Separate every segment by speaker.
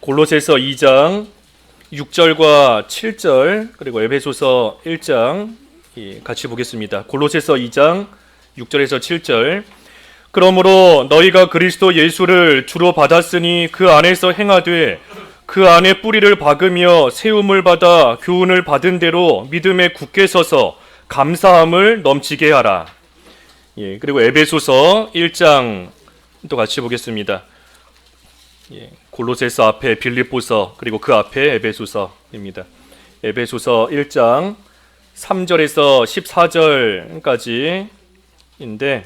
Speaker 1: 골로새서 2장 6절과 7절 그리고 에베소서 1장 같이 보겠습니다. 골로새서 2장 6절에서 7절. 그러므로 너희가 그리스도 예수를 주로 받았으니 그 안에서 행하되 그 안에 뿌리를 박으며 세움을 받아 교훈을 받은 대로 믿음에 굳게 서서 감사함을 넘치게 하라. 그리고 에베소서 1장 또 같이 보겠습니다. 골로새서 앞에 빌립보서 그리고 그 앞에 에베소서입니다. 에베소서 1장 3절에서 14절까지인데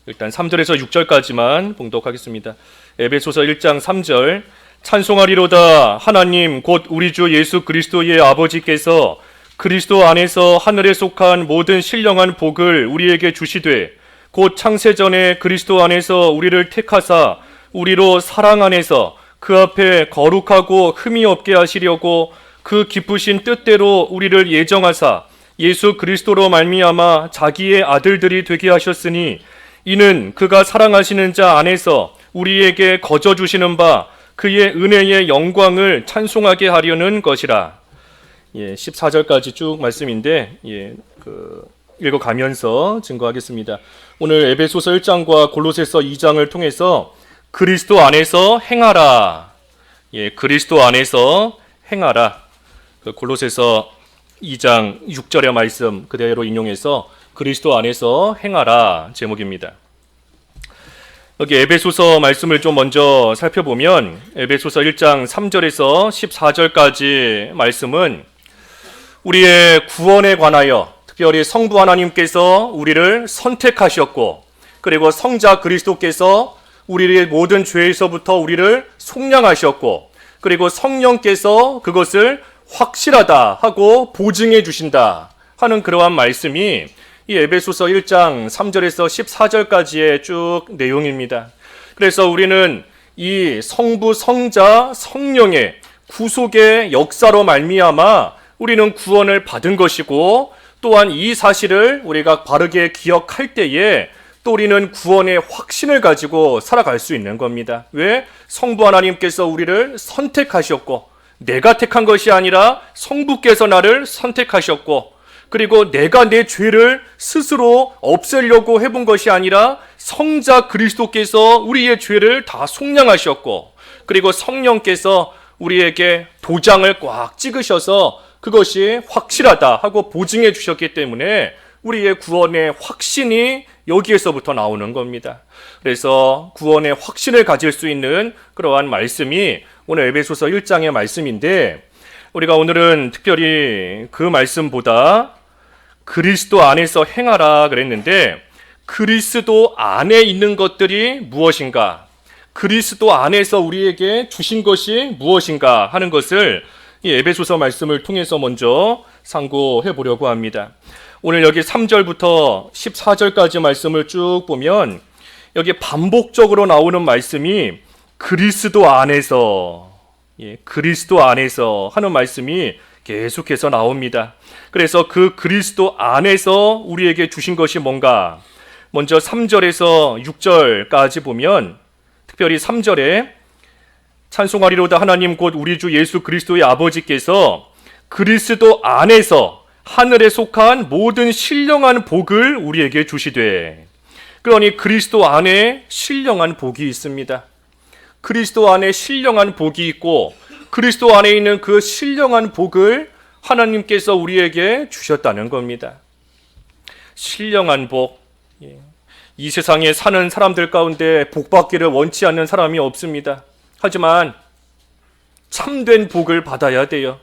Speaker 1: 일단 3절에서 6절까지만 봉독하겠습니다. 에베소서 1장 3절. 찬송하리로다 하나님 곧 우리 주 예수 그리스도의 아버지께서 그리스도 안에서 하늘에 속한 모든 신령한 복을 우리에게 주시되 곧 창세전에 그리스도 안에서 우리를 택하사 우리로 사랑 안에서 그 앞에 거룩하고 흠이 없게 하시려고 그 기쁘신 뜻대로 우리를 예정하사 예수 그리스도로 말미암아 자기의 아들들이 되게 하셨으니 이는 그가 사랑하시는 자 안에서 우리에게 거저 주시는 바 그의 은혜의 영광을 찬송하게 하려는 것이라. 14절까지 쭉 말씀인데 읽어가면서 증거하겠습니다. 오늘 에베소서 1장과 골로새서 2장을 통해서 그리스도 안에서 행하라. 그리스도 안에서 행하라. 골로새서 2장 6절의 말씀 그대로 인용해서 그리스도 안에서 행하라 제목입니다. 여기 에베소서 말씀을 좀 먼저 살펴보면 에베소서 1장 3절에서 14절까지 말씀은 우리의 구원에 관하여 특별히 성부 하나님께서 우리를 선택하셨고 그리고 성자 그리스도께서 우리의 모든 죄에서부터 우리를 속량하셨고 그리고 성령께서 그것을 확실하다 하고 보증해 주신다 하는 그러한 말씀이 이 에베소서 1장 3절에서 14절까지의 쭉 내용입니다. 그래서 우리는 이 성부, 성자, 성령의 구속의 역사로 말미암아 우리는 구원을 받은 것이고 또한 이 사실을 우리가 바르게 기억할 때에 또 우리는 구원의 확신을 가지고 살아갈 수 있는 겁니다. 왜? 성부 하나님께서 우리를 선택하셨고 내가 택한 것이 아니라 성부께서 나를 선택하셨고 그리고 내가 내 죄를 스스로 없애려고 해본 것이 아니라 성자 그리스도께서 우리의 죄를 다 속량하셨고 그리고 성령께서 우리에게 도장을 꽉 찍으셔서 그것이 확실하다 하고 보증해 주셨기 때문에 우리의 구원의 확신이 여기에서부터 나오는 겁니다. 그래서 구원의 확신을 가질 수 있는 그러한 말씀이 오늘 에베소서 1장의 말씀인데 우리가 오늘은 특별히 그 말씀보다 그리스도 안에서 행하라 그랬는데 그리스도 안에 있는 것들이 무엇인가? 그리스도 안에서 우리에게 주신 것이 무엇인가 하는 것을 이 에베소서 말씀을 통해서 먼저 상고해 보려고 합니다. 오늘 여기 3절부터 14절까지 말씀을 쭉 보면 여기 반복적으로 나오는 말씀이 그리스도 안에서 그리스도 안에서 하는 말씀이 계속해서 나옵니다. 그래서 그 그리스도 안에서 우리에게 주신 것이 뭔가? 먼저 3절에서 6절까지 보면 특별히 3절에 찬송하리로다 하나님 곧 우리 주 예수 그리스도의 아버지께서 그리스도 안에서 하늘에 속한 모든 신령한 복을 우리에게 주시되 그러니 그리스도 안에 신령한 복이 있습니다. 그리스도 안에 신령한 복이 있고 그리스도 안에 있는 그 신령한 복을 하나님께서 우리에게 주셨다는 겁니다. 신령한 복. 이 세상에 사는 사람들 가운데 복 받기를 원치 않는 사람이 없습니다. 하지만 참된 복을 받아야 돼요.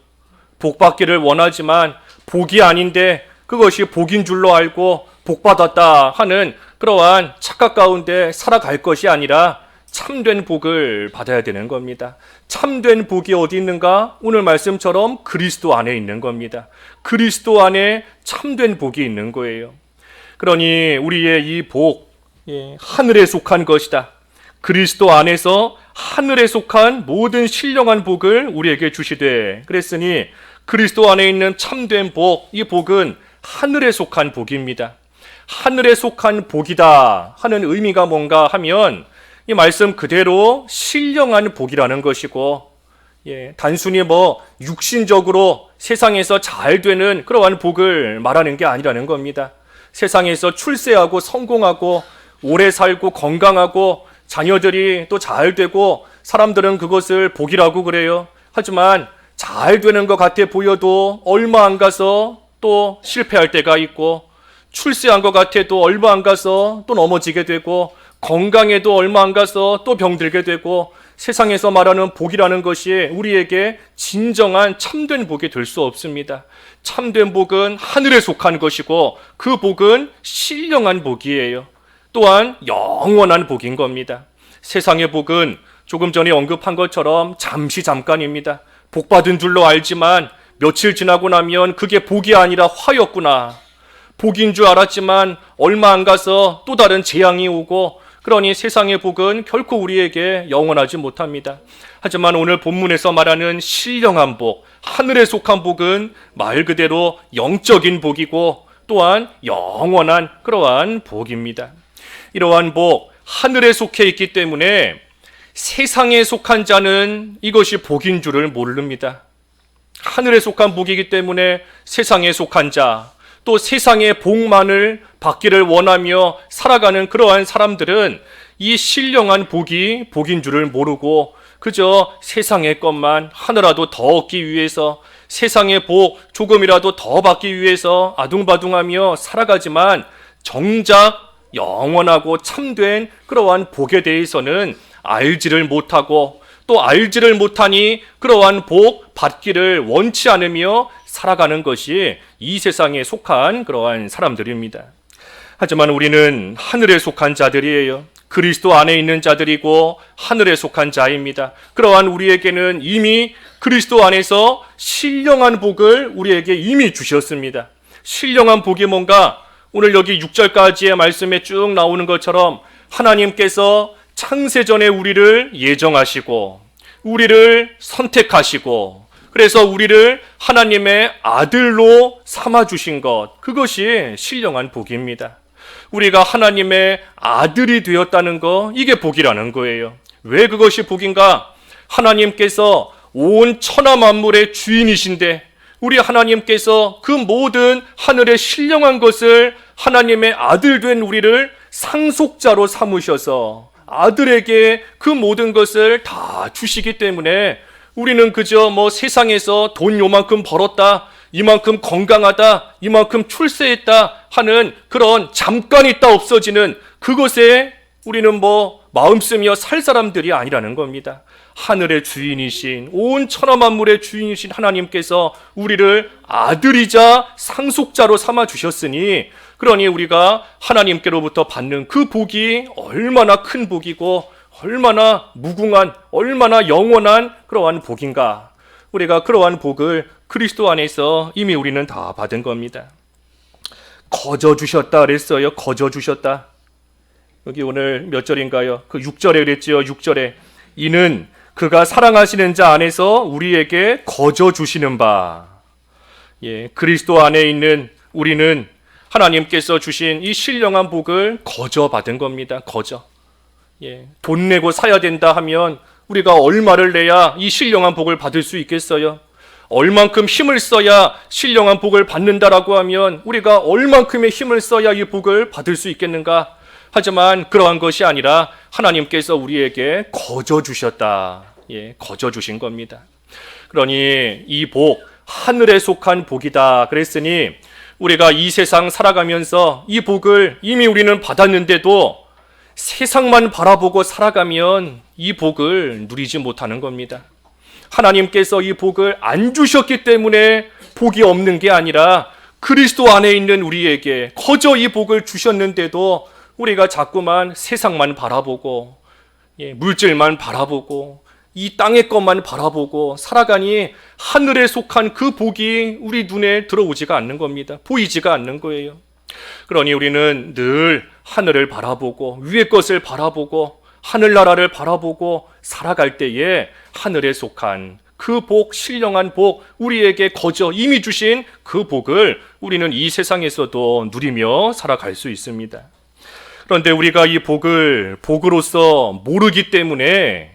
Speaker 1: 복 받기를 원하지만 복이 아닌데 그것이 복인 줄로 알고 복 받았다 하는 그러한 착각 가운데 살아갈 것이 아니라 참된 복을 받아야 되는 겁니다. 참된 복이 어디 있는가? 오늘 말씀처럼 그리스도 안에 있는 겁니다. 그리스도 안에 참된 복이 있는 거예요. 그러니 우리의 이 복, 하늘에 속한 것이다. 그리스도 안에서 하늘에 속한 모든 신령한 복을 우리에게 주시되 그랬으니 그리스도 안에 있는 참된 복, 이 복은 하늘에 속한 복입니다. 하늘에 속한 복이다 하는 의미가 뭔가 하면 이 말씀 그대로 신령한 복이라는 것이고 단순히 육신적으로 세상에서 잘 되는 그러한 복을 말하는 게 아니라는 겁니다. 세상에서 출세하고 성공하고 오래 살고 건강하고 자녀들이 또 잘 되고 사람들은 그것을 복이라고 그래요. 하지만 잘 되는 것 같아 보여도 얼마 안 가서 또 실패할 때가 있고, 출세한 것 같아도 얼마 안 가서 또 넘어지게 되고, 건강에도 얼마 안 가서 또 병들게 되고, 세상에서 말하는 복이라는 것이 우리에게 진정한 참된 복이 될 수 없습니다. 참된 복은 하늘에 속한 것이고 그 복은 신령한 복이에요. 또한 영원한 복인 겁니다. 세상의 복은 조금 전에 언급한 것처럼 잠깐입니다. 복 받은 줄로 알지만 며칠 지나고 나면 그게 복이 아니라 화였구나. 복인 줄 알았지만 얼마 안 가서 또 다른 재앙이 오고, 그러니 세상의 복은 결코 우리에게 영원하지 못합니다. 하지만 오늘 본문에서 말하는 신령한 복, 하늘에 속한 복은 말 그대로 영적인 복이고 또한 영원한 그러한 복입니다. 이러한 복, 하늘에 속해 있기 때문에 세상에 속한 자는 이것이 복인 줄을 모릅니다. 하늘에 속한 복이기 때문에 세상에 속한 자, 또 세상의 복만을 받기를 원하며 살아가는 그러한 사람들은 이 신령한 복이 복인 줄을 모르고 그저 세상의 것만 하나라도 더 얻기 위해서, 세상의 복 조금이라도 더 받기 위해서 아둥바둥하며 살아가지만 정작 영원하고 참된 그러한 복에 대해서는 알지를 못하고, 또 알지를 못하니 그러한 복 받기를 원치 않으며 살아가는 것이 이 세상에 속한 그러한 사람들입니다. 하지만 우리는 하늘에 속한 자들이에요. 그리스도 안에 있는 자들이고 하늘에 속한 자입니다. 그러한 우리에게는 이미 그리스도 안에서 신령한 복을 우리에게 이미 주셨습니다. 신령한 복이 뭔가? 오늘 여기 6절까지의 말씀에 쭉 나오는 것처럼 하나님께서 창세전에 우리를 예정하시고 우리를 선택하시고 그래서 우리를 하나님의 아들로 삼아주신 것, 그것이 신령한 복입니다. 우리가 하나님의 아들이 되었다는 거, 이게 복이라는 거예요. 왜 그것이 복인가? 하나님께서 온 천하 만물의 주인이신데 우리 하나님께서 그 모든 하늘의 신령한 것을 하나님의 아들 된 우리를 상속자로 삼으셔서 아들에게 그 모든 것을 다 주시기 때문에 우리는 그저 세상에서 돈 요만큼 벌었다, 이만큼 건강하다, 이만큼 출세했다 하는 그런 잠깐 있다 없어지는 그것에 우리는 마음 쓰며 살 사람들이 아니라는 겁니다. 하늘의 주인이신, 온 천하 만물의 주인이신 하나님께서 우리를 아들이자 상속자로 삼아 주셨으니, 그러니 우리가 하나님께로부터 받는 그 복이 얼마나 큰 복이고 얼마나 무궁한, 얼마나 영원한 그러한 복인가. 우리가 그러한 복을 그리스도 안에서 이미 우리는 다 받은 겁니다. 거저 주셨다 그랬어요. 거저 주셨다. 여기 오늘 몇 절인가요? 그 6절에 그랬지요. 6절에 이는 그가 사랑하시는 자 안에서 우리에게 거저 주시는 바. 그리스도 안에 있는 우리는 하나님께서 주신 이 신령한 복을 거저 받은 겁니다. 거저. 돈 내고 사야 된다 하면 우리가 얼마를 내야 이 신령한 복을 받을 수 있겠어요? 얼만큼 힘을 써야 신령한 복을 받는다라고 하면 우리가 얼만큼의 힘을 써야 이 복을 받을 수 있겠는가? 하지만 그러한 것이 아니라 하나님께서 우리에게 거저 주셨다. 거저 주신 겁니다. 그러니 이 복, 하늘에 속한 복이다 그랬으니 우리가 이 세상 살아가면서 이 복을 이미 우리는 받았는데도 세상만 바라보고 살아가면 이 복을 누리지 못하는 겁니다. 하나님께서 이 복을 안 주셨기 때문에 복이 없는 게 아니라 그리스도 안에 있는 우리에게 거저 이 복을 주셨는데도 우리가 자꾸만 세상만 바라보고 물질만 바라보고 이 땅의 것만 바라보고 살아가니 하늘에 속한 그 복이 우리 눈에 들어오지가 않는 겁니다. 보이지가 않는 거예요. 그러니 우리는 늘 하늘을 바라보고 위의 것을 바라보고 하늘나라를 바라보고 살아갈 때에 하늘에 속한 그 복, 신령한 복, 우리에게 거저 이미 주신 그 복을 우리는 이 세상에서도 누리며 살아갈 수 있습니다. 그런데 우리가 이 복을 복으로서 모르기 때문에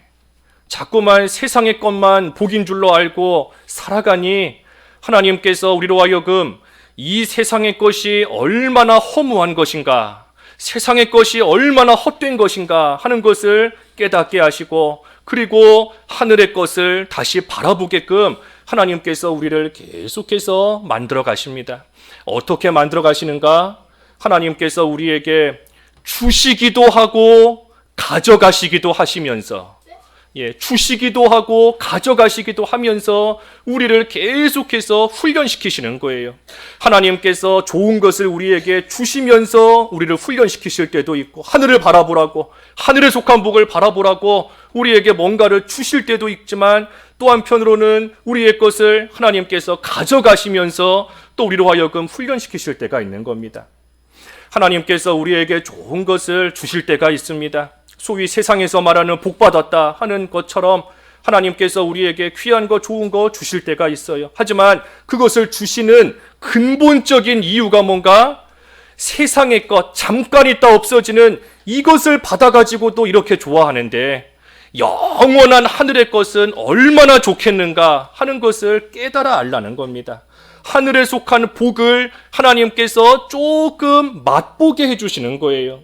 Speaker 1: 자꾸만 세상의 것만 복인 줄로 알고 살아가니 하나님께서 우리로 하여금 이 세상의 것이 얼마나 허무한 것인가, 세상의 것이 얼마나 헛된 것인가 하는 것을 깨닫게 하시고, 그리고 하늘의 것을 다시 바라보게끔 하나님께서 우리를 계속해서 만들어 가십니다. 어떻게 만들어 가시는가? 하나님께서 우리에게 주시기도 하고 가져가시기도 하시면서, 주시기도 하고 가져가시기도 하면서 우리를 계속해서 훈련시키시는 거예요. 하나님께서 좋은 것을 우리에게 주시면서 우리를 훈련시키실 때도 있고, 하늘을 바라보라고, 하늘에 속한 복을 바라보라고 우리에게 뭔가를 주실 때도 있지만, 또 한편으로는 우리의 것을 하나님께서 가져가시면서 또 우리로 하여금 훈련시키실 때가 있는 겁니다. 하나님께서 우리에게 좋은 것을 주실 때가 있습니다. 소위 세상에서 말하는 복받았다 하는 것처럼 하나님께서 우리에게 귀한 거, 좋은 거 주실 때가 있어요. 하지만 그것을 주시는 근본적인 이유가 뭔가? 세상의 것, 잠깐 있다 없어지는 이것을 받아가지고도 이렇게 좋아하는데 영원한 하늘의 것은 얼마나 좋겠는가 하는 것을 깨달아 알라는 겁니다. 하늘에 속한 복을 하나님께서 조금 맛보게 해주시는 거예요.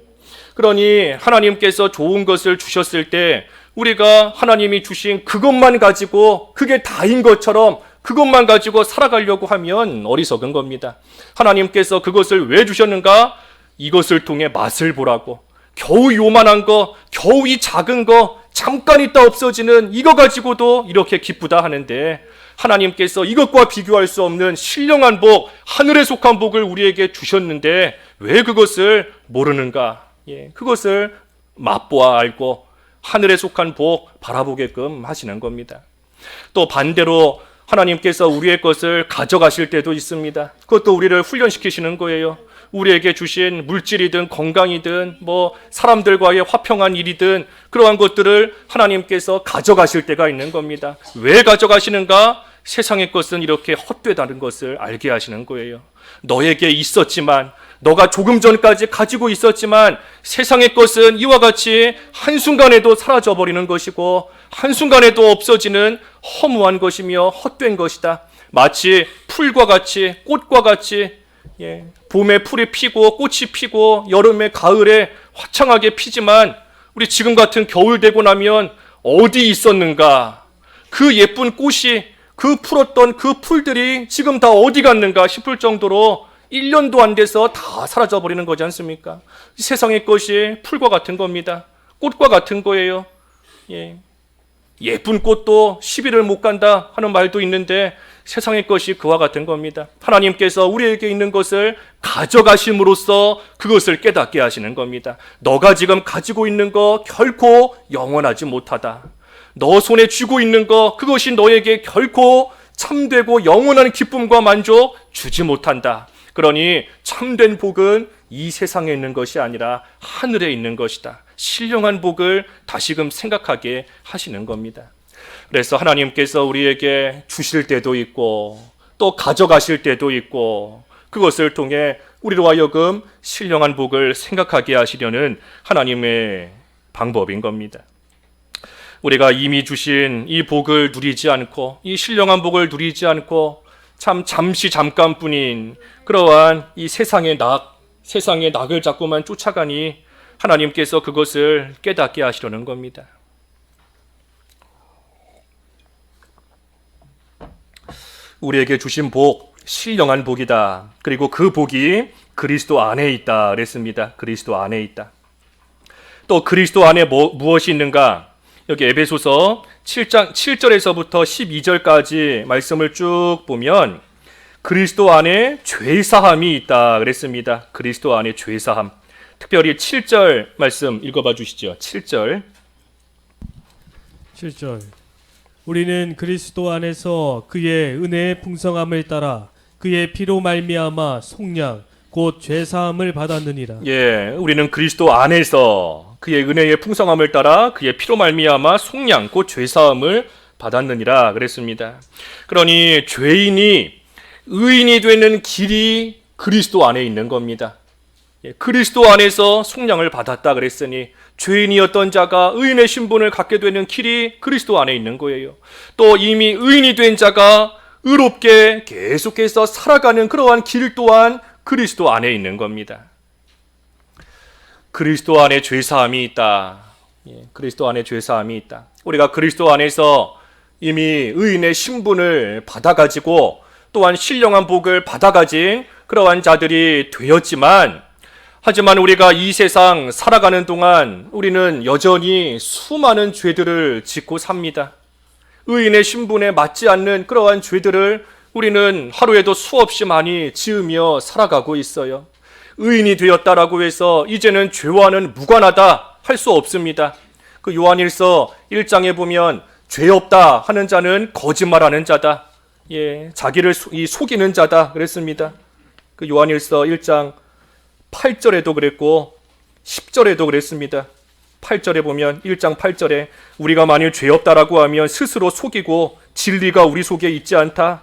Speaker 1: 그러니 하나님께서 좋은 것을 주셨을 때 우리가 하나님이 주신 그것만 가지고, 그게 다인 것처럼 그것만 가지고 살아가려고 하면 어리석은 겁니다. 하나님께서 그것을 왜 주셨는가? 이것을 통해 맛을 보라고. 겨우 요만한 거, 겨우 이 작은 거, 잠깐 있다 없어지는 이거 가지고도 이렇게 기쁘다 하는데, 하나님께서 이것과 비교할 수 없는 신령한 복, 하늘에 속한 복을 우리에게 주셨는데 왜 그것을 모르는가? 그것을 맛보아 알고 하늘에 속한 복 바라보게끔 하시는 겁니다. 또 반대로 하나님께서 우리의 것을 가져가실 때도 있습니다. 그것도 우리를 훈련시키시는 거예요. 우리에게 주신 물질이든 건강이든 사람들과의 화평한 일이든 그러한 것들을 하나님께서 가져가실 때가 있는 겁니다. 왜 가져가시는가? 세상의 것은 이렇게 헛되다는 것을 알게 하시는 거예요. 너에게 있었지만, 너가 조금 전까지 가지고 있었지만 세상의 것은 이와 같이 한순간에도 사라져버리는 것이고 한순간에도 없어지는 허무한 것이며 헛된 것이다. 마치 풀과 같이, 꽃과 같이, 봄에 풀이 피고 꽃이 피고 여름에 가을에 화창하게 피지만 우리 지금 같은 겨울 되고 나면 어디 있었는가? 그 예쁜 꽃이, 그 풀었던 그 풀들이 지금 다 어디 갔는가 싶을 정도로 1년도 안 돼서 다 사라져버리는 거지 않습니까? 세상의 것이 풀과 같은 겁니다. 꽃과 같은 거예요. 예쁜 꽃도 10일을 못 간다 하는 말도 있는데 세상의 것이 그와 같은 겁니다. 하나님께서 우리에게 있는 것을 가져가심으로써 그것을 깨닫게 하시는 겁니다. 너가 지금 가지고 있는 거 결코 영원하지 못하다. 너 손에 쥐고 있는 거, 그것이 너에게 결코 참되고 영원한 기쁨과 만족 주지 못한다. 그러니 참된 복은 이 세상에 있는 것이 아니라 하늘에 있는 것이다. 신령한 복을 다시금 생각하게 하시는 겁니다. 그래서 하나님께서 우리에게 주실 때도 있고 또 가져가실 때도 있고, 그것을 통해 우리로 하여금 신령한 복을 생각하게 하시려는 하나님의 방법인 겁니다. 우리가 이미 주신 이 복을 누리지 않고, 이 신령한 복을 누리지 않고 잠시 잠깐뿐인 그러한 이 세상의 낙을 자꾸만 쫓아가니 하나님께서 그것을 깨닫게 하시려는 겁니다. 우리에게 주신 복, 신령한 복이다. 그리고 그 복이 그리스도 안에 있다 그랬습니다. 그리스도 안에 있다. 또 그리스도 안에 무엇이 있는가? 여기 에베소서 7장 7절에서부터 12절까지 말씀을 쭉 보면 그리스도 안에 죄사함이 있다 그랬습니다. 그리스도 안에 죄사함. 특별히 7절 말씀 읽어봐 주시죠. 7절.
Speaker 2: 우리는 그리스도 안에서 그의 은혜의 풍성함을 따라 그의 피로 말미암아 속량 곧 죄사함을 받았느니라.
Speaker 1: 우리는 그리스도 안에서 그의 은혜의 풍성함을 따라 그의 피로 말미암아 속량 곧 죄사함을 받았느니라 그랬습니다. 그러니 죄인이 의인이 되는 길이 그리스도 안에 있는 겁니다. 그리스도 안에서 속량을 받았다 그랬으니 죄인이었던 자가 의인의 신분을 갖게 되는 길이 그리스도 안에 있는 거예요. 또 이미 의인이 된 자가 의롭게 계속해서 살아가는 그러한 길 또한 그리스도 안에 있는 겁니다. 그리스도 안에 죄사함이 있다. 그리스도 안에 죄사함이 있다. 우리가 그리스도 안에서 이미 의인의 신분을 받아가지고 또한 신령한 복을 받아가진 그러한 자들이 되었지만, 하지만 우리가 이 세상 살아가는 동안 우리는 여전히 수많은 죄들을 짓고 삽니다. 의인의 신분에 맞지 않는 그러한 죄들을 우리는 하루에도 수없이 많이 지으며 살아가고 있어요. 의인이 되었다라고 해서 이제는 죄와는 무관하다 할 수 없습니다. 그 요한일서 1장에 보면 죄 없다 하는 자는 거짓말하는 자다. 자기를 속이는 자다 그랬습니다. 그 요한일서 1장 8절에도 그랬고 10절에도 그랬습니다. 8절에 보면 1장 8절에 우리가 만일 죄 없다라고 하면 스스로 속이고 진리가 우리 속에 있지 않다.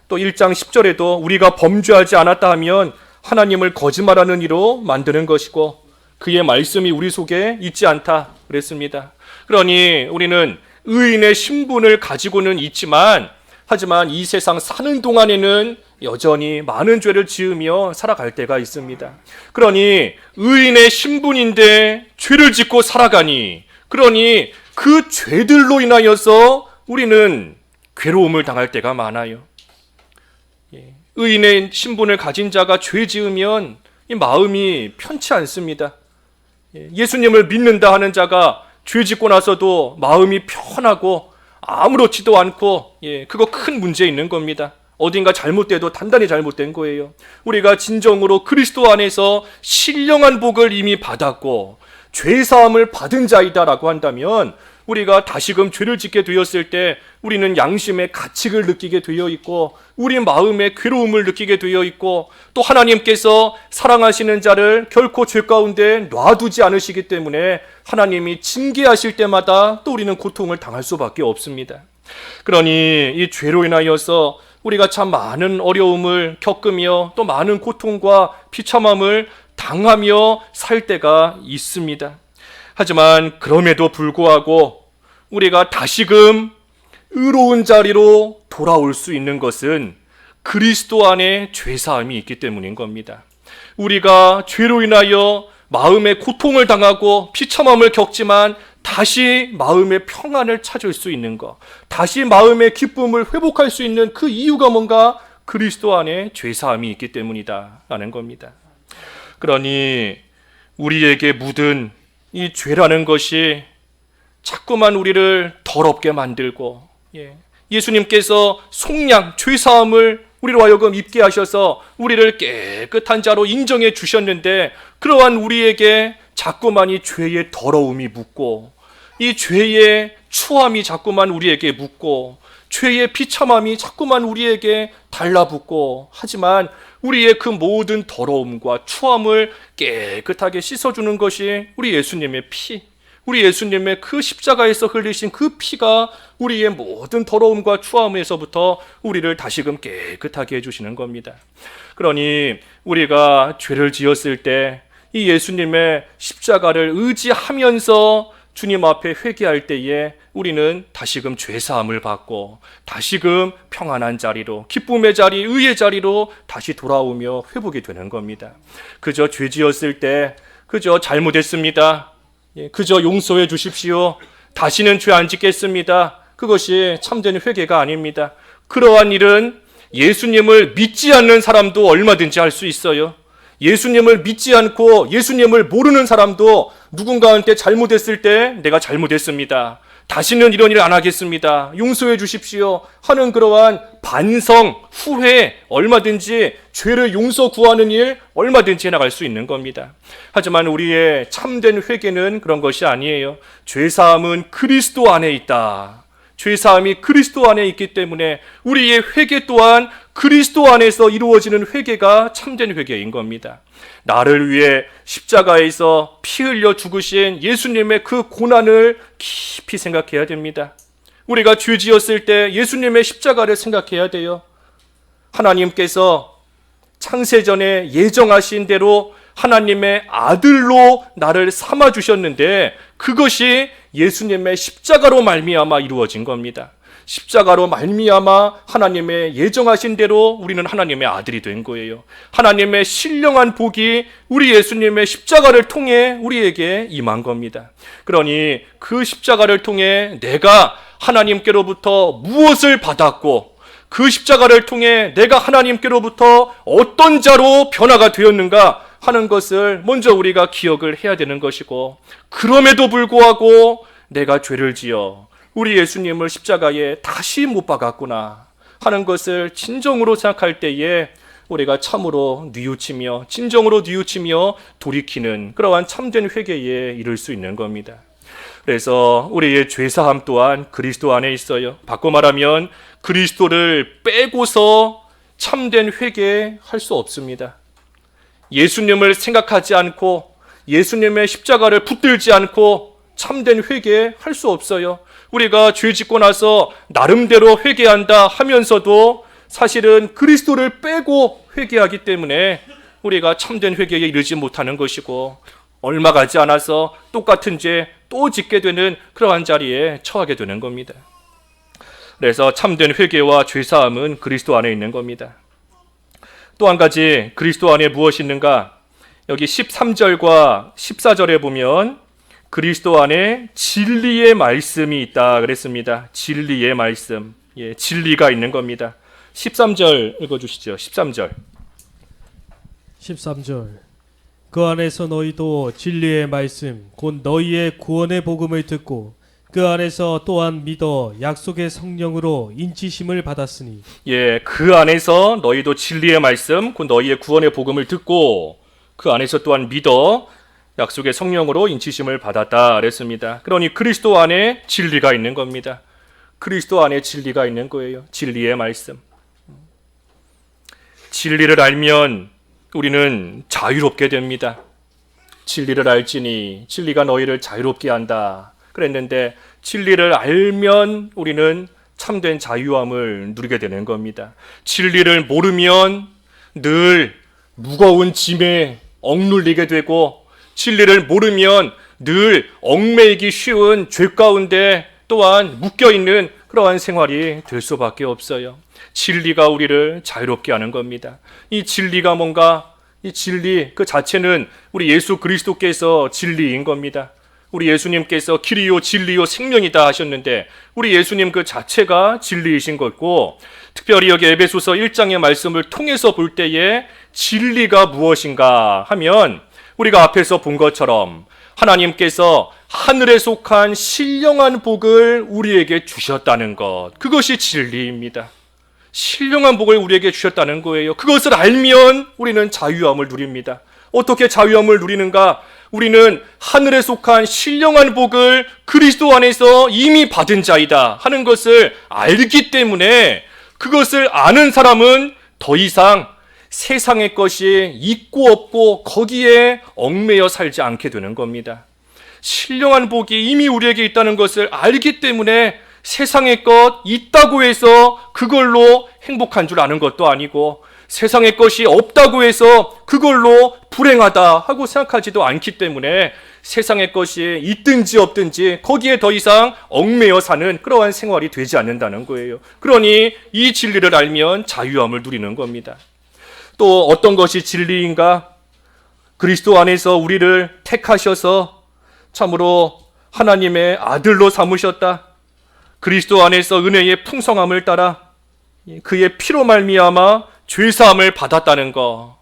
Speaker 1: 또 1장 10절에도 우리가 범죄하지 않았다 하면 하나님을 거짓말하는 이로 만드는 것이고 그의 말씀이 우리 속에 있지 않다 그랬습니다. 그러니 우리는 의인의 신분을 가지고는 있지만, 하지만 이 세상 사는 동안에는 여전히 많은 죄를 지으며 살아갈 때가 있습니다. 그러니 의인의 신분인데 죄를 짓고 살아가니, 그러니 그 죄들로 인하여서 우리는 괴로움을 당할 때가 많아요. 의인의 신분을 가진 자가 죄 지으면 이 마음이 편치 않습니다. 예수님을 믿는다 하는 자가 죄 짓고 나서도 마음이 편하고 아무렇지도 않고, 그거 큰 문제 있는 겁니다. 어딘가 잘못돼도 단단히 잘못된 거예요. 우리가 진정으로 그리스도 안에서 신령한 복을 이미 받았고 죄사함을 받은 자이다라고 한다면, 우리가 다시금 죄를 짓게 되었을 때 우리는 양심의 가책을 느끼게 되어 있고 우리 마음의 괴로움을 느끼게 되어 있고, 또 하나님께서 사랑하시는 자를 결코 죄 가운데 놔두지 않으시기 때문에 하나님이 징계하실 때마다 또 우리는 고통을 당할 수밖에 없습니다. 그러니 이 죄로 인하여서 우리가 참 많은 어려움을 겪으며 또 많은 고통과 비참함을 당하며 살 때가 있습니다. 하지만 그럼에도 불구하고 우리가 다시금 의로운 자리로 돌아올 수 있는 것은 그리스도 안에 죄사함이 있기 때문인 겁니다. 우리가 죄로 인하여 마음의 고통을 당하고 비참함을 겪지만 다시 마음의 평안을 찾을 수 있는 것, 다시 마음의 기쁨을 회복할 수 있는 그 이유가 뭔가? 그리스도 안에 죄사함이 있기 때문이다 라는 겁니다. 그러니 우리에게 묻은 이 죄라는 것이 자꾸만 우리를 더럽게 만들고, 예수님께서 속량, 죄사함을 우리로 하여금 입게 하셔서 우리를 깨끗한 자로 인정해 주셨는데, 그러한 우리에게 자꾸만 이 죄의 더러움이 묻고 이 죄의 추함이 자꾸만 우리에게 묻고 죄의 비참함이 자꾸만 우리에게 달라붙고, 하지만 우리의 그 모든 더러움과 추함을 깨끗하게 씻어주는 것이 우리 예수님의 피, 우리 예수님의 그 십자가에서 흘리신 그 피가 우리의 모든 더러움과 추함에서부터 우리를 다시금 깨끗하게 해주시는 겁니다. 그러니 우리가 죄를 지었을 때 이 예수님의 십자가를 의지하면서 주님 앞에 회개할 때에 우리는 다시금 죄사함을 받고 다시금 평안한 자리로, 기쁨의 자리, 의의 자리로 다시 돌아오며 회복이 되는 겁니다. 그저 죄 지었을 때 그저 잘못했습니다, 그저 용서해 주십시오, 다시는 죄 안 짓겠습니다, 그것이 참된 회개가 아닙니다. 그러한 일은 예수님을 믿지 않는 사람도 얼마든지 할 수 있어요. 예수님을 믿지 않고 예수님을 모르는 사람도 누군가한테 잘못했을 때 내가 잘못했습니다, 다시는 이런 일 안 하겠습니다, 용서해 주십시오 하는 그러한 반성, 후회, 얼마든지 죄를 용서 구하는 일 얼마든지 해나갈 수 있는 겁니다. 하지만 우리의 참된 회개는 그런 것이 아니에요. 죄사함은 그리스도 안에 있다. 죄사함이 그리스도 안에 있기 때문에 우리의 회개 또한 그리스도 안에서 이루어지는 회개가 참된 회개인 겁니다. 나를 위해 십자가에서 피 흘려 죽으신 예수님의 그 고난을 깊이 생각해야 됩니다. 우리가 죄 지었을 때 예수님의 십자가를 생각해야 돼요. 하나님께서 창세전에 예정하신 대로 하나님의 아들로 나를 삼아 주셨는데 그것이 예수님의 십자가로 말미암아 이루어진 겁니다. 십자가로 말미암아 하나님의 예정하신 대로 우리는 하나님의 아들이 된 거예요. 하나님의 신령한 복이 우리 예수님의 십자가를 통해 우리에게 임한 겁니다. 그러니 그 십자가를 통해 내가 하나님께로부터 무엇을 받았고 그 십자가를 통해 내가 하나님께로부터 어떤 자로 변화가 되었는가 하는 것을 먼저 우리가 기억을 해야 되는 것이고, 그럼에도 불구하고 내가 죄를 지어 우리 예수님을 십자가에 다시 못 박았구나 하는 것을 진정으로 생각할 때에 우리가 참으로 뉘우치며 진정으로 뉘우치며 돌이키는 그러한 참된 회개에 이를 수 있는 겁니다. 그래서 우리의 죄사함 또한 그리스도 안에 있어요. 바꿔 말하면 그리스도를 빼고서 참된 회개할 수 없습니다. 예수님을 생각하지 않고 예수님의 십자가를 붙들지 않고 참된 회개할 수 없어요. 우리가 죄 짓고 나서 나름대로 회개한다 하면서도 사실은 그리스도를 빼고 회개하기 때문에 우리가 참된 회개에 이르지 못하는 것이고, 얼마 가지 않아서 똑같은 죄 또 짓게 되는 그러한 자리에 처하게 되는 겁니다. 그래서 참된 회개와 죄사함은 그리스도 안에 있는 겁니다. 또 한 가지 그리스도 안에 무엇이 있는가? 여기 13절과 14절에 보면 그리스도 안에 진리의 말씀이 있다 그랬습니다. 진리의 말씀, 진리가 있는 겁니다. 13절 읽어주시죠. 13절.
Speaker 2: 그 안에서 너희도 진리의 말씀 곧 너희의 구원의 복음을 듣고 그 안에서 또한 믿어 약속의 성령으로 인치심을 받았으니.
Speaker 1: 그 안에서 너희도 진리의 말씀 곧 너희의 구원의 복음을 듣고 그 안에서 또한 믿어 약속의 성령으로 인치심을 받았다 그랬습니다. 그러니 그리스도 안에 진리가 있는 겁니다. 그리스도 안에 진리가 있는 거예요. 진리의 말씀. 진리를 알면 우리는 자유롭게 됩니다. 진리를 알지니 진리가 너희를 자유롭게 한다 그랬는데, 진리를 알면 우리는 참된 자유함을 누리게 되는 겁니다. 진리를 모르면 늘 무거운 짐에 억눌리게 되고, 진리를 모르면 늘 얽매이기 쉬운 죄 가운데 또한 묶여있는 그러한 생활이 될 수밖에 없어요. 진리가 우리를 자유롭게 하는 겁니다. 이 진리가 뭔가? 이 진리 그 자체는 우리 예수 그리스도께서 진리인 겁니다. 우리 예수님께서 길이요 진리요 생명이다 하셨는데 우리 예수님 그 자체가 진리이신 거고, 특별히 여기 에베소서 1장의 말씀을 통해서 볼 때에 진리가 무엇인가 하면 우리가 앞에서 본 것처럼 하나님께서 하늘에 속한 신령한 복을 우리에게 주셨다는 것, 그것이 진리입니다. 신령한 복을 우리에게 주셨다는 거예요. 그것을 알면 우리는 자유함을 누립니다. 어떻게 자유함을 누리는가? 우리는 하늘에 속한 신령한 복을 그리스도 안에서 이미 받은 자이다 하는 것을 알기 때문에, 그것을 아는 사람은 더 이상 세상의 것이 있고 없고 거기에 얽매여 살지 않게 되는 겁니다. 신령한 복이 이미 우리에게 있다는 것을 알기 때문에 세상의 것 있다고 해서 그걸로 행복한 줄 아는 것도 아니고, 세상의 것이 없다고 해서 그걸로 불행하다 하고 생각하지도 않기 때문에 세상의 것이 있든지 없든지 거기에 더 이상 얽매여 사는 그러한 생활이 되지 않는다는 거예요. 그러니 이 진리를 알면 자유함을 누리는 겁니다. 또 어떤 것이 진리인가? 그리스도 안에서 우리를 택하셔서 참으로 하나님의 아들로 삼으셨다. 그리스도 안에서 은혜의 풍성함을 따라 그의 피로 말미암아 죄사함을 받았다는 거.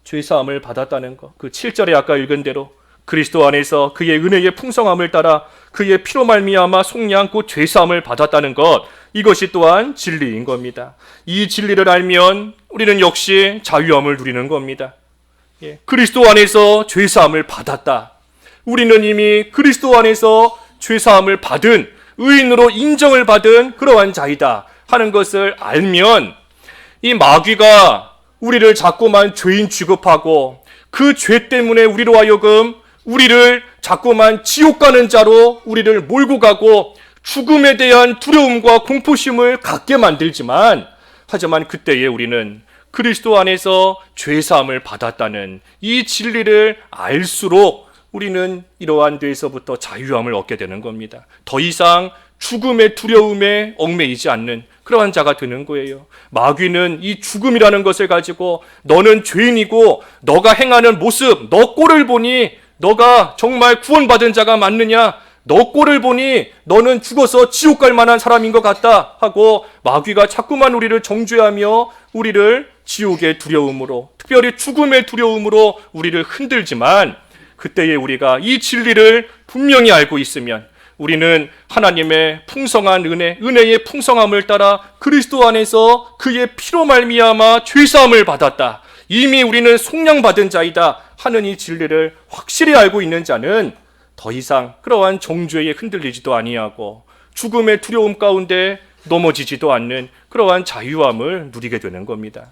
Speaker 1: 죄사함을 받았다는 거. 그 7절에 아까 읽은 대로 그리스도 안에서 그의 은혜의 풍성함을 따라 그의 피로 말미암아 속량 곧 죄사함을 받았다는 것, 이것이 또한 진리인 겁니다. 이 진리를 알면 우리는 역시 자유함을 누리는 겁니다. 그리스도 안에서 죄사함을 받았다. 우리는 이미 그리스도 안에서 죄사함을 받은, 의인으로 인정을 받은 그러한 자이다 하는 것을 알면, 이 마귀가 우리를 자꾸만 죄인 취급하고 그 죄 때문에 우리로 하여금 우리를 자꾸만 지옥 가는 자로 우리를 몰고 가고 죽음에 대한 두려움과 공포심을 갖게 만들지만, 하지만 그때에 우리는 그리스도 안에서 죄사함을 받았다는 이 진리를 알수록 우리는 이러한 데에서부터 자유함을 얻게 되는 겁니다. 더 이상 죽음의 두려움에 얽매이지 않는 그러한 자가 되는 거예요. 마귀는 이 죽음이라는 것을 가지고 너는 죄인이고 너가 행하는 모습, 너 꼴을 보니 너가 정말 구원받은 자가 맞느냐? 너 꼴을 보니 너는 죽어서 지옥 갈 만한 사람인 것 같다 하고 마귀가 자꾸만 우리를 정죄하며 우리를 지옥의 두려움으로, 특별히 죽음의 두려움으로 우리를 흔들지만 그때에 우리가 이 진리를 분명히 알고 있으면 우리는 하나님의 풍성한 은혜의 풍성함을 따라 그리스도 안에서 그의 피로 말미암아 죄사함을 받았다. 이미 우리는 속량받은 자이다 하는 이 진리를 확실히 알고 있는 자는 더 이상 그러한 정죄에 흔들리지도 아니하고 죽음의 두려움 가운데 넘어지지도 않는 그러한 자유함을 누리게 되는 겁니다.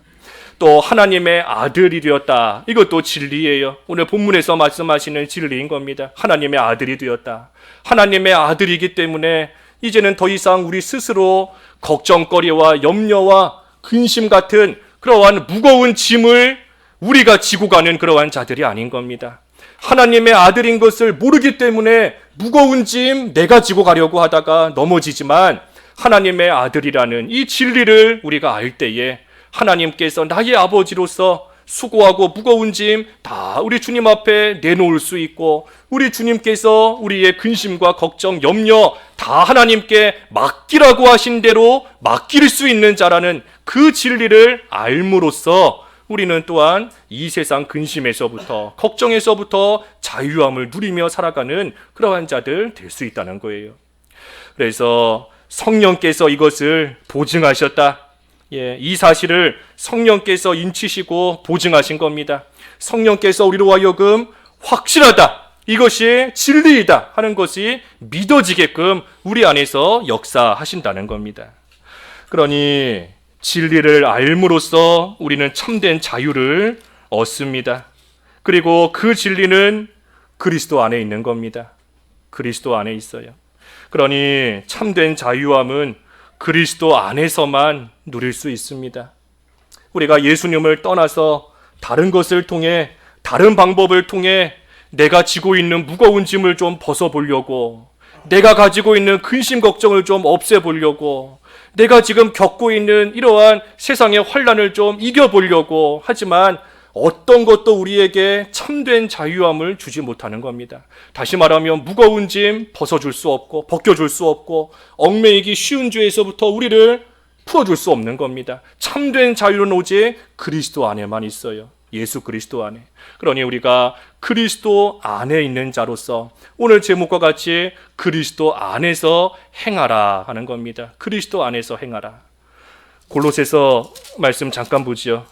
Speaker 1: 또 하나님의 아들이 되었다. 이것도 진리예요. 오늘 본문에서 말씀하시는 진리인 겁니다. 하나님의 아들이 되었다. 하나님의 아들이기 때문에 이제는 더 이상 우리 스스로 걱정거리와 염려와 근심 같은 그러한 무거운 짐을 우리가 지고 가는 그러한 자들이 아닌 겁니다. 하나님의 아들인 것을 모르기 때문에 무거운 짐 내가 지고 가려고 하다가 넘어지지만 하나님의 아들이라는 이 진리를 우리가 알 때에 하나님께서 나의 아버지로서 수고하고 무거운 짐 다 우리 주님 앞에 내놓을 수 있고 우리 주님께서 우리의 근심과 걱정, 염려 다 하나님께 맡기라고 하신 대로 맡길 수 있는 자라는 그 진리를 알므로써 우리는 또한 이 세상 근심에서부터 걱정에서부터 자유함을 누리며 살아가는 그러한 자들 될 수 있다는 거예요. 그래서 성령께서 이것을 보증하셨다. 이 사실을 성령께서 인치시고 보증하신 겁니다. 성령께서 우리로 하여금 확실하다, 이것이 진리이다 하는 것이 믿어지게끔 우리 안에서 역사하신다는 겁니다. 그러니 진리를 알므로써 우리는 참된 자유를 얻습니다. 그리고 그 진리는 그리스도 안에 있는 겁니다. 그리스도 안에 있어요. 그러니 참된 자유함은 그리스도 안에서만 누릴 수 있습니다. 우리가 예수님을 떠나서 다른 것을 통해, 다른 방법을 통해 내가 지고 있는 무거운 짐을 좀 벗어보려고, 내가 가지고 있는 근심 걱정을 좀 없애보려고, 내가 지금 겪고 있는 이러한 세상의 환난을 좀 이겨보려고 하지만 어떤 것도 우리에게 참된 자유함을 주지 못하는 겁니다. 다시 말하면 무거운 짐 벗어줄 수 없고 벗겨줄 수 없고 얽매이기 쉬운 죄에서부터 우리를 풀어줄 수 없는 겁니다. 참된 자유는 오직 그리스도 안에만 있어요. 예수 그리스도 안에. 그러니 우리가 그리스도 안에 있는 자로서 오늘 제목과 같이 그리스도 안에서 행하라 하는 겁니다. 그리스도 안에서 행하라. 골로새서 말씀 잠깐 보지요.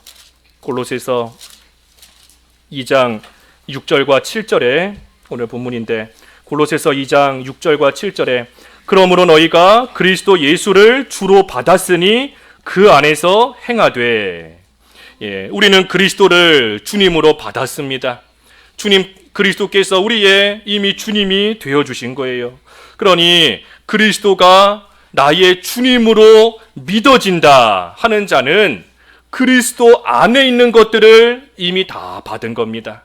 Speaker 1: 골로새서 2장 6절과 7절에 오늘 본문인데 골로새서 2장 6절과 7절에 그러므로 너희가 그리스도 예수를 주로 받았으니 그 안에서 행하되. 우리는 그리스도를 주님으로 받았습니다. 주님 그리스도께서 우리의 이미 주님이 되어주신 거예요. 그러니 그리스도가 나의 주님으로 믿어진다 하는 자는 그리스도 안에 있는 것들을 이미 다 받은 겁니다.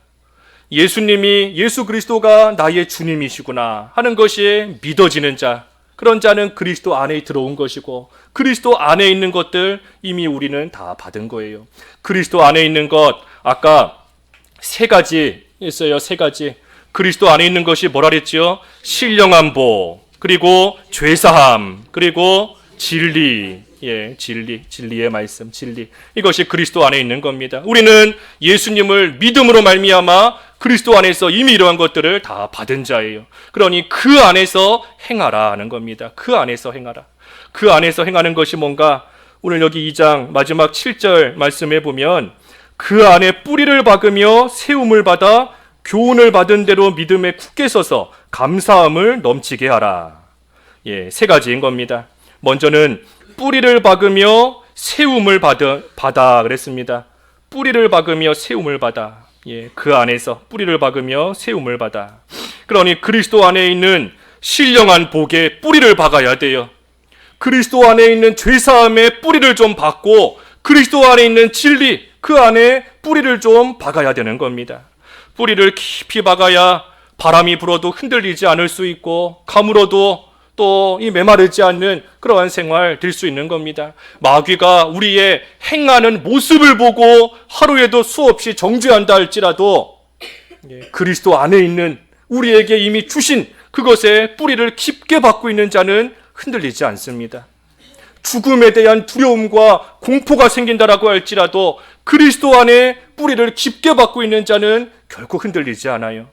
Speaker 1: 예수 그리스도가 나의 주님이시구나 하는 것이 믿어지는 자, 그런 자는 그리스도 안에 들어온 것이고 그리스도 안에 있는 것들 이미 우리는 다 받은 거예요. 그리스도 안에 있는 것 아까 세 가지 있어요. 세 가지. 그리스도 안에 있는 것이 뭐라 그랬지요? 신령한 복, 그리고 죄사함, 그리고 진리. 진리의 말씀, 진리. 이것이 그리스도 안에 있는 겁니다. 우리는 예수님을 믿음으로 말미암아 그리스도 안에서 이미 이러한 것들을 다 받은 자예요. 그러니 그 안에서 행하라 하는 겁니다. 그 안에서 행하라. 그 안에서 행하는 것이 뭔가? 오늘 여기 2장 마지막 7절 말씀해 보면 그 안에 뿌리를 박으며 세움을 받아 교훈을 받은 대로 믿음에 굳게 서서 감사함을 넘치게 하라. 세 가지인 겁니다. 먼저는 뿌리를 박으며 세움을 받아 그랬습니다. 뿌리를 박으며 세움을 받아. 그 안에서 뿌리를 박으며 세움을 받아. 그러니 그리스도 안에 있는 신령한 복에 뿌리를 박아야 돼요. 그리스도 안에 있는 죄사함의 뿌리를 좀 박고 그리스도 안에 있는 진리, 그 안에 뿌리를 좀 박아야 되는 겁니다. 뿌리를 깊이 박아야 바람이 불어도 흔들리지 않을 수 있고 가물어도 또 이 메마르지 않는 그러한 생활 될 수 있는 겁니다. 마귀가 우리의 행하는 모습을 보고 하루에도 수없이 정죄한다 할지라도 그리스도 안에 있는 우리에게 이미 주신 그것에 뿌리를 깊게 박고 있는 자는 흔들리지 않습니다. 죽음에 대한 두려움과 공포가 생긴다라고 할지라도 그리스도 안에 뿌리를 깊게 박고 있는 자는 결코 흔들리지 않아요.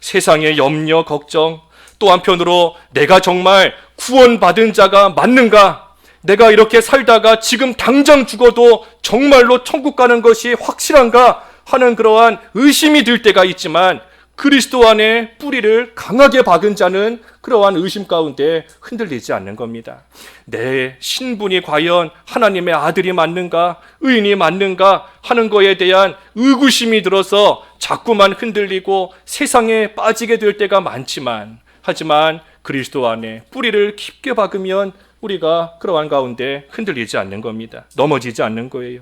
Speaker 1: 세상의 염려, 걱정, 또 한편으로 내가 정말 구원받은 자가 맞는가? 내가 이렇게 살다가 지금 당장 죽어도 정말로 천국 가는 것이 확실한가? 하는 그러한 의심이 들 때가 있지만 그리스도 안에 뿌리를 강하게 박은 자는 그러한 의심 가운데 흔들리지 않는 겁니다. 내 신분이 과연 하나님의 아들이 맞는가, 의인이 맞는가 하는 거에 대한 의구심이 들어서 자꾸만 흔들리고 세상에 빠지게 될 때가 많지만, 하지만 그리스도 안에 뿌리를 깊게 박으면 우리가 그러한 가운데 흔들리지 않는 겁니다. 넘어지지 않는 거예요.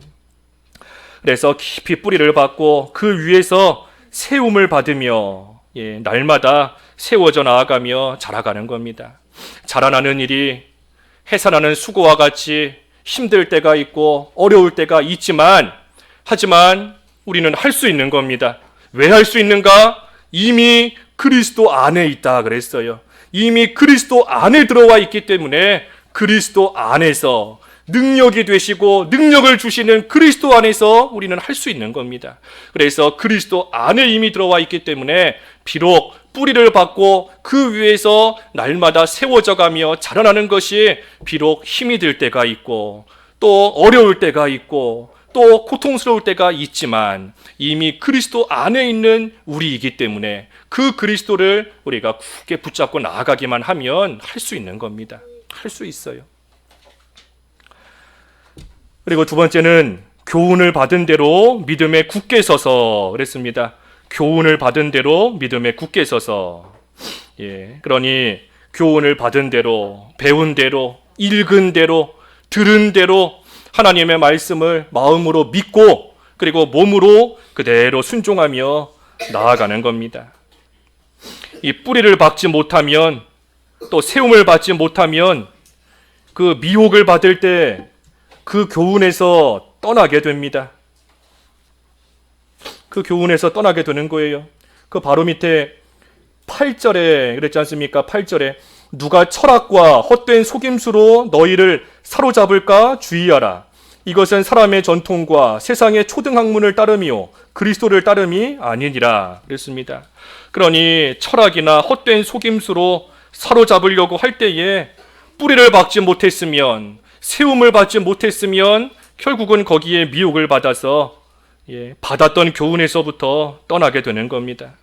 Speaker 1: 그래서 깊이 뿌리를 박고 그 위에서 세움을 받으며 날마다 세워져 나아가며 자라가는 겁니다. 자라나는 일이 해산하는 수고와 같이 힘들 때가 있고 어려울 때가 있지만, 하지만 우리는 할 수 있는 겁니다. 왜 할 수 있는가? 이미 그리스도 안에 있다 그랬어요. 이미 그리스도 안에 들어와 있기 때문에 그리스도 안에서 능력이 되시고 능력을 주시는 그리스도 안에서 우리는 할 수 있는 겁니다. 그래서 그리스도 안에 이미 들어와 있기 때문에 비록 뿌리를 받고 그 위에서 날마다 세워져 가며 자라나는 것이 비록 힘이 들 때가 있고 또 어려울 때가 있고 또 고통스러울 때가 있지만 이미 그리스도 안에 있는 우리이기 때문에 그 그리스도를 우리가 굳게 붙잡고 나아가기만 하면 할 수 있는 겁니다. 할 수 있어요. 그리고 두 번째는 교훈을 받은 대로 믿음에 굳게 서서 그랬습니다. 교훈을 받은 대로 믿음에 굳게 서서. 그러니 교훈을 받은 대로, 배운 대로, 읽은 대로, 들은 대로 하나님의 말씀을 마음으로 믿고 그리고 몸으로 그대로 순종하며 나아가는 겁니다. 이 뿌리를 박지 못하면, 또 세움을 받지 못하면 그 미혹을 받을 때 그 교훈에서 떠나게 됩니다. 그 교훈에서 떠나게 되는 거예요. 그 바로 밑에 8절에 그랬지 않습니까? 8절에 누가 철학과 헛된 속임수로 너희를 사로잡을까 주의하라. 이것은 사람의 전통과 세상의 초등학문을 따름이요 그리스도를 따름이 아니니라 그랬습니다. 그러니 철학이나 헛된 속임수로 사로잡으려고 할 때에 뿌리를 박지 못했으면, 세움을 받지 못했으면 결국은 거기에 미혹을 받아서 받았던 교훈에서부터 떠나게 되는 겁니다.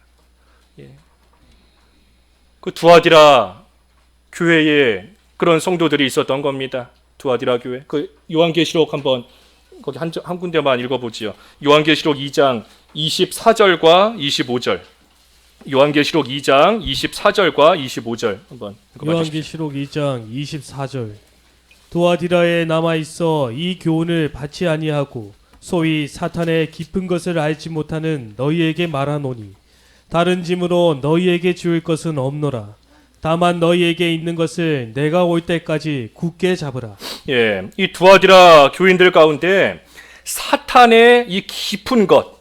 Speaker 1: 그 두아디라 교회에 그런 성도들이 있었던 겁니다. 두아디라 교회. 그 요한계시록 한번 거기 한 군데만 읽어보지요. 요한계시록 2장 24절과 25절. 요한계시록 2장 24절과 25절 한번 읽어봐 주십시오.
Speaker 2: 요한계시록 2장 24절. 두아디라에 남아있어 이 교훈을 받지 아니하고 소위 사탄의 깊은 것을 알지 못하는 너희에게 말하노니 다른 짐으로 너희에게 지울 것은 없노라. 다만 너희에게 있는 것을 내가 올 때까지 굳게 잡으라.
Speaker 1: 이 두아디라 교인들 가운데 사탄의 이 깊은 것,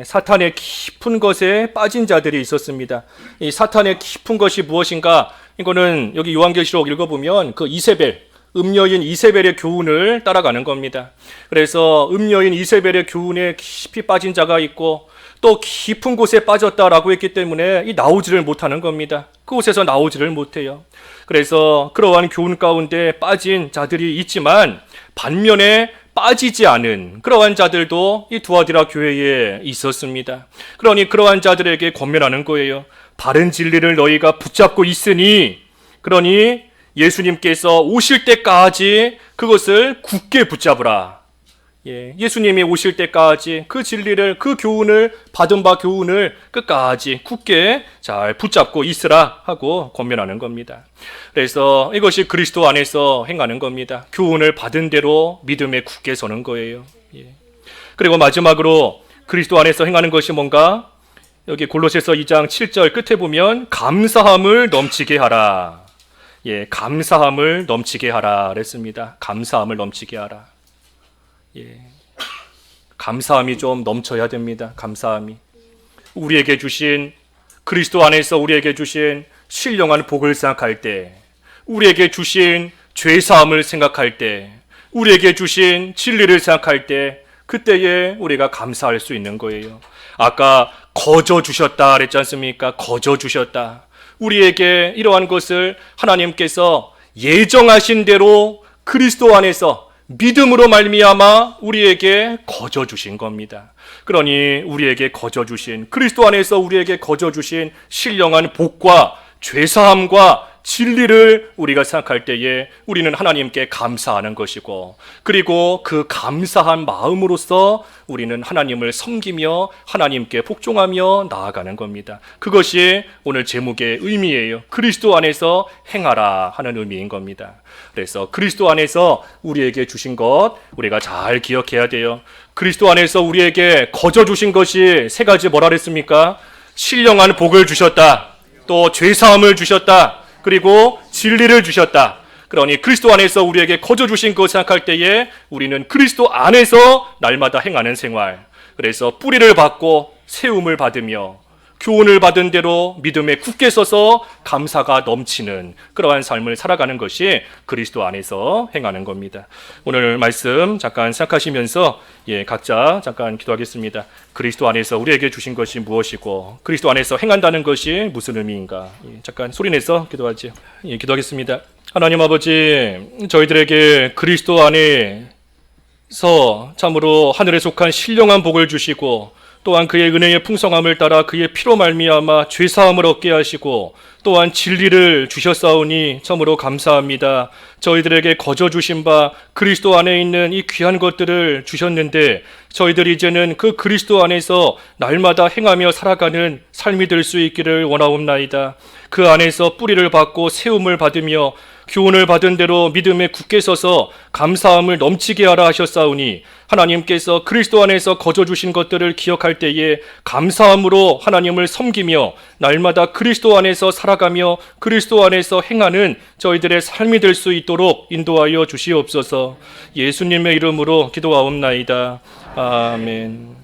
Speaker 1: 사탄의 깊은 것에 빠진 자들이 있었습니다. 이 사탄의 깊은 것이 무엇인가? 이거는 여기 요한계시록 읽어보면 그 이세벨, 음녀인 이세벨의 교훈을 따라가는 겁니다. 그래서 음녀인 이세벨의 교훈에 깊이 빠진 자가 있고 또 깊은 곳에 빠졌다라고 했기 때문에 나오지를 못하는 겁니다. 그곳에서 나오지를 못해요. 그래서 그러한 교훈 가운데 빠진 자들이 있지만 반면에 빠지지 않은 그러한 자들도 이 두아디라 교회에 있었습니다. 그러니 그러한 자들에게 권면하는 거예요. 바른 진리를 너희가 붙잡고 있으니, 그러니 예수님께서 오실 때까지 그것을 굳게 붙잡으라. 예수님이 오실 때까지 그 진리를, 그 교훈을, 받은 바 교훈을 끝까지 굳게 잘 붙잡고 있으라 하고 권면하는 겁니다. 그래서 이것이 그리스도 안에서 행하는 겁니다. 교훈을 받은 대로 믿음에 굳게 서는 거예요. 그리고 마지막으로 그리스도 안에서 행하는 것이 뭔가? 여기 골로새서 2장 7절 끝에 보면 감사함을 넘치게 하라. 감사함을 넘치게 하라 그랬습니다. 감사함을 넘치게 하라. 감사함이 좀 넘쳐야 됩니다. 감사함이. 우리에게 주신, 그리스도 안에서 우리에게 주신 신령한 복을 생각할 때, 우리에게 주신 죄사함을 생각할 때, 우리에게 주신 진리를 생각할 때, 그때에 우리가 감사할 수 있는 거예요. 아까 거저 주셨다 그랬지 않습니까? 거저 주셨다. 우리에게 이러한 것을 하나님께서 예정하신 대로 그리스도 안에서 믿음으로 말미암아 우리에게 거저 주신 겁니다. 그러니 우리에게 거저 주신, 그리스도 안에서 우리에게 거저 주신 신령한 복과 죄사함과 진리를 우리가 생각할 때에 우리는 하나님께 감사하는 것이고, 그리고 그 감사한 마음으로써 우리는 하나님을 섬기며 하나님께 복종하며 나아가는 겁니다. 그것이 오늘 제목의 의미예요. 그리스도 안에서 행하라 하는 의미인 겁니다. 그래서 그리스도 안에서 우리에게 주신 것 우리가 잘 기억해야 돼요. 그리스도 안에서 우리에게 거저 주신 것이 세 가지 뭐라 그랬습니까? 신령한 복을 주셨다. 또 죄사함을 주셨다. 그리고 진리를 주셨다. 그러니 그리스도 안에서 우리에게 거저 주신 것 생각할 때에 우리는 그리스도 안에서 날마다 행하는 생활, 그래서 뿌리를 받고 세움을 받으며 교훈을 받은 대로 믿음에 굳게 서서 감사가 넘치는 그러한 삶을 살아가는 것이 그리스도 안에서 행하는 겁니다. 오늘 말씀 잠깐 생각하시면서 각자 잠깐 기도하겠습니다. 그리스도 안에서 우리에게 주신 것이 무엇이고 그리스도 안에서 행한다는 것이 무슨 의미인가? 잠깐 소리내서 기도하죠. 기도하겠습니다. 하나님 아버지, 저희들에게 그리스도 안에서 참으로 하늘에 속한 신령한 복을 주시고 또한 그의 은혜의 풍성함을 따라 그의 피로 말미암아 죄사함을 얻게 하시고 또한 진리를 주셨사오니 참으로 감사합니다. 저희들에게 거저 주신 바 그리스도 안에 있는 이 귀한 것들을 주셨는데 저희들이 이제는 그 그리스도 안에서 날마다 행하며 살아가는 삶이 될 수 있기를 원하옵나이다. 그 안에서 뿌리를 받고 세움을 받으며 교훈을 받은 대로 믿음에 굳게 서서 감사함을 넘치게 하라 하셨사오니 하나님께서 그리스도 안에서 거저 주신 것들을 기억할 때에 감사함으로 하나님을 섬기며 날마다 그리스도 안에서 살아가며 그리스도 안에서 행하는 저희들의 삶이 될 수 있도록 인도하여 주시옵소서. 예수님의 이름으로 기도하옵나이다. 아멘.